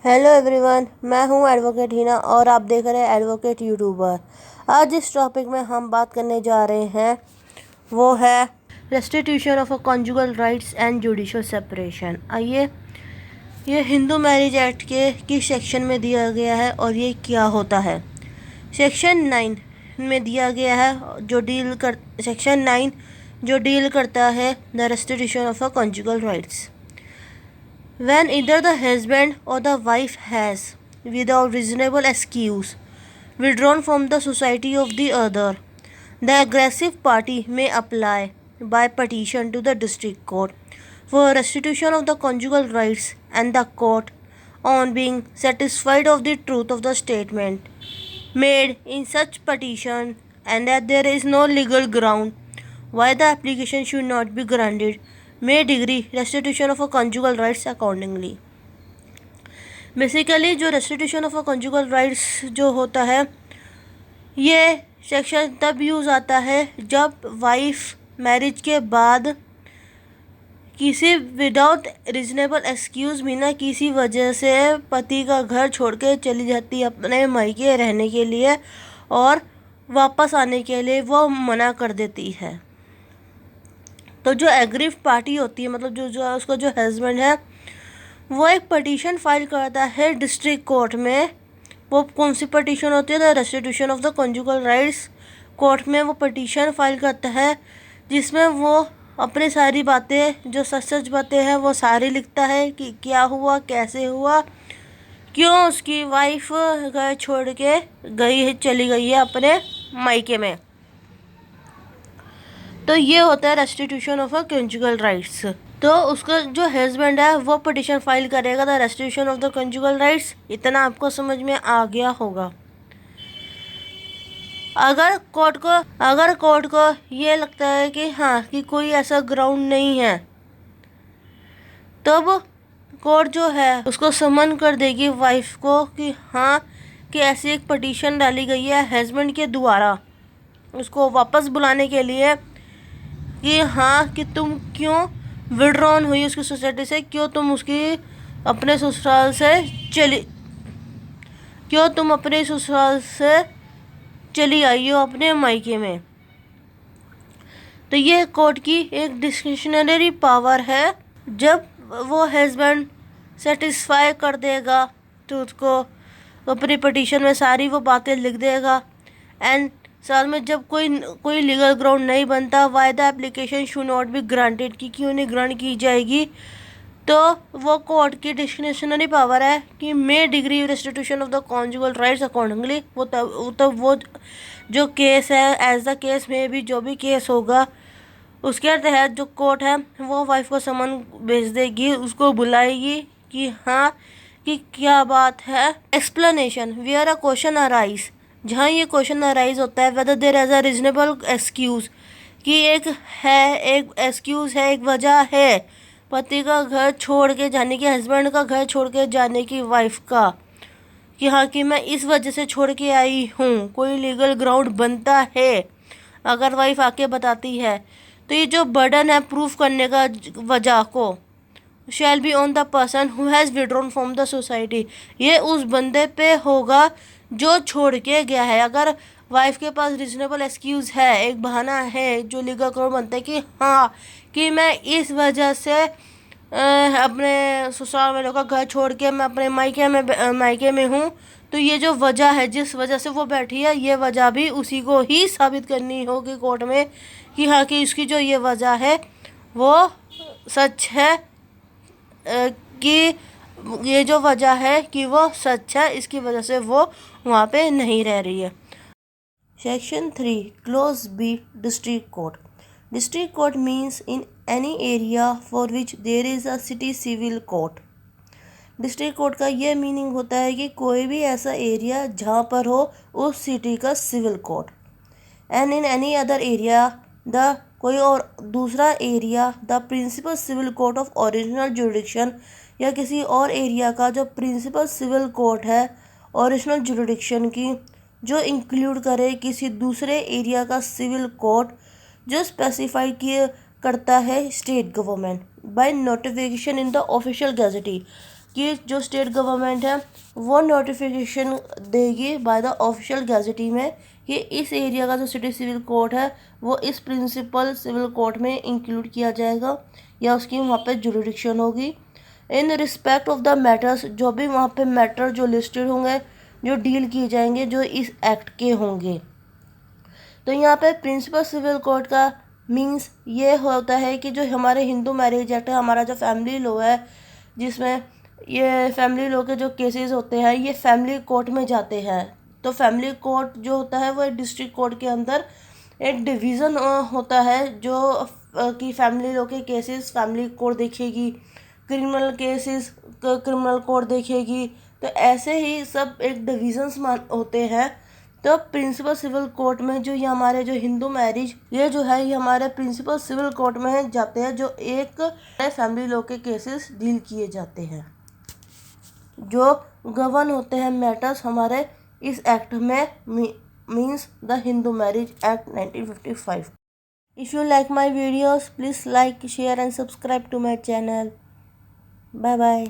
Hello everyone, मैं हूं advocate Hina और आप देख रहे हैं एडवोकेट यूट्यूबर। आज जिस टॉपिक में हम बात करने जा रहे हैं वो है restitution of a conjugal rights and judicial separation. आइए, ये हिंदू मैरिज एक्ट के किस सेक्शन में दिया गया है और ये क्या होता है। सेक्शन 9 में दिया गया है सेक्शन 9 जो डील करता है the restitution of a conjugal rights. When either the husband or the wife has, without reasonable excuse, withdrawn from the society of the other, the aggressive party may apply by petition to the district court for restitution of the conjugal rights, and the court, on being satisfied of the truth of the statement made in such petition and that there is no legal ground why the application should not be granted, may degree restitution of a conjugal rights accordingly। Basically जो restitution of a conjugal rights जो होता है, ये section तब use आता है जब wife marriage के बाद किसी विदाउट रीजनेबल एक्सक्यूज़ बिना किसी वजह से पति का घर छोड़ के चली जाती है अपने मायके रहने के लिए और वापस आने के लिए वो मना कर देती है। तो जो एग्रीव पार्टी होती है, मतलब जो उसका जो हस्बैंड है, वो एक पटिशन फाइल करता है डिस्ट्रिक्ट कोर्ट में। वो कौन सी पटिशन होती है? The restitution of the conjugal rights. Court में वो पटिशन फाइल करता है जिसमें वो अपनी सारी बातें, जो सच सच बातें हैं, वो सारी लिखता है कि क्या हुआ, कैसे हुआ, क्यों उसकी वाइफ घर छोड़ के चली गई है अपने मायके में। तो ये होता है restitution of a conjugal rights. तो उसका जो हस्बैंड है वो पिटीशन फाइल करेगा the restitution of the conjugal rights. इतना आपको समझ में आ गया होगा। अगर कोर्ट को ये लगता है कि हाँ कि कोई ऐसा ग्राउंड नहीं है, तब कोर्ट जो है उसको समन कर देगी वाइफ को कि हाँ कि ऐसी एक पिटीशन डाली गई है हस्बैंड के द्वारा उसको वापस बुलाने के लिए कि हाँ कि तुम क्यों विड्रॉन हुई उसकी सोसाइटी से, क्यों तुम अपने ससुराल से चली आई हो अपने मायके में। तो ये कोर्ट की एक डिस्क्रिशनरी पावर है। जब वो हस्बैंड सेटिस्फाई कर देगा तो उसको अपनी पिटीशन में सारी वो बातें लिख देगा, एंड साथ में जब कोई लीगल ग्राउंड नहीं बनता why the application should not be granted, कि क्यों नहीं ग्रांट की जाएगी, तो वो कोर्ट की डिस्क्रिशनरी पावर है कि may decree restitution of the conjugal rights accordingly. वो जो केस है, एज द केस में भी जो भी केस होगा उसके तहत जो कोर्ट है वो वाइफ को समन भेज देगी, उसको बुलाएगी कि हाँ कि क्या बात है। Explanation where a question arise, जहाँ ये क्वेश्चन अराइज होता है whether there is a reasonable excuse, कि एक एक्सक्यूज़ है, एक वजह है पति का घर छोड़ के जाने की, हस्बैंड का घर छोड़ के जाने की वाइफ का, कि हाँ कि मैं इस वजह से छोड़ के आई हूँ, कोई लीगल ग्राउंड बनता है। अगर वाइफ आके बताती है तो ये जो बर्डन है प्रूफ करने का वजह को shall be on the person who has withdrawn from the society, ये उस बंदे पे होगा जो छोड़ के गया है। अगर वाइफ के पास रीजनेबल एक्सक्यूज़ है, एक बहाना है जो लीगल ग्राउंड बनता है कि हाँ कि मैं इस वजह से अपने ससुराल वालों का घर छोड़ के मैं अपने मायके में हूँ, तो ये जो वजह है जिस वजह से वो बैठी है, ये वजह भी उसी को ही साबित करनी होगी कोर्ट में कि हाँ कि इसकी जो ये वजह है वो सच है, कि ये जो वजह है कि वो सच है, इसकी वजह से वो वहाँ पे नहीं रह रही है। Section 3 clause B district court. District court means in any area for which there is a city civil court. District court का ये मीनिंग होता है कि कोई भी ऐसा एरिया जहाँ पर हो उस सिटी का civil court. And in any other area the कोई और दूसरा area the principal civil court of original jurisdiction, या किसी और एरिया का जो प्रिंसिपल सिविल कोर्ट है ओरिजिनल जुरिडिक्शन की, जो इंक्लूड करे किसी दूसरे एरिया का सिविल कोर्ट जो स्पेसिफाई करता है state government by notification in the official gazette. कि जो स्टेट गवर्नमेंट है वो नोटिफिकेशन देगी बाय द ऑफिशियल गैजेटी में कि इस एरिया का जो सिटी सिविल कोर्ट है वो इस प्रिंसिपल सिविल कोर्ट में इंक्लूड किया जाएगा या उसकी वहाँ पे जुरिडिक्शन होगी। In respect of the matters, जो भी वहाँ पे मैटर जो लिस्टेड होंगे, जो डील किए जाएंगे, जो इस एक्ट के होंगे। तो यहाँ पे प्रिंसिपल सिविल कोर्ट का मीन्स ये होता है कि जो हमारे हिंदू मैरिज एक्ट है, हमारा जो फैमिली लॉ है, जिसमें ये फैमिली लॉ के जो केसेस होते हैं ये फैमिली कोर्ट में जाते हैं। तो फैमिली कोर्ट जो होता है वो एक डिस्ट्रिक्ट कोर्ट के अंदर एक डिवीज़न होता है जो कि फैमिली लॉ के केसेस फैमिली कोर्ट देखेगी, क्रिमिनल केसेस क्रिमिनल कोर्ट देखेगी। तो ऐसे ही सब एक डिविजन्स होते हैं। तो प्रिंसिपल सिविल कोर्ट में जो ये हमारे जो हिंदू मैरिज ये जो है ये हमारे प्रिंसिपल सिविल कोर्ट में जाते हैं, जो एक फैमिली लॉ के केसेस डील किए जाते हैं, जो गवर्न होते हैं मैटर्स हमारे इस एक्ट में, means the Hindu marriage act 1955। If you like my videos please like share and subscribe to my channel. Bye bye.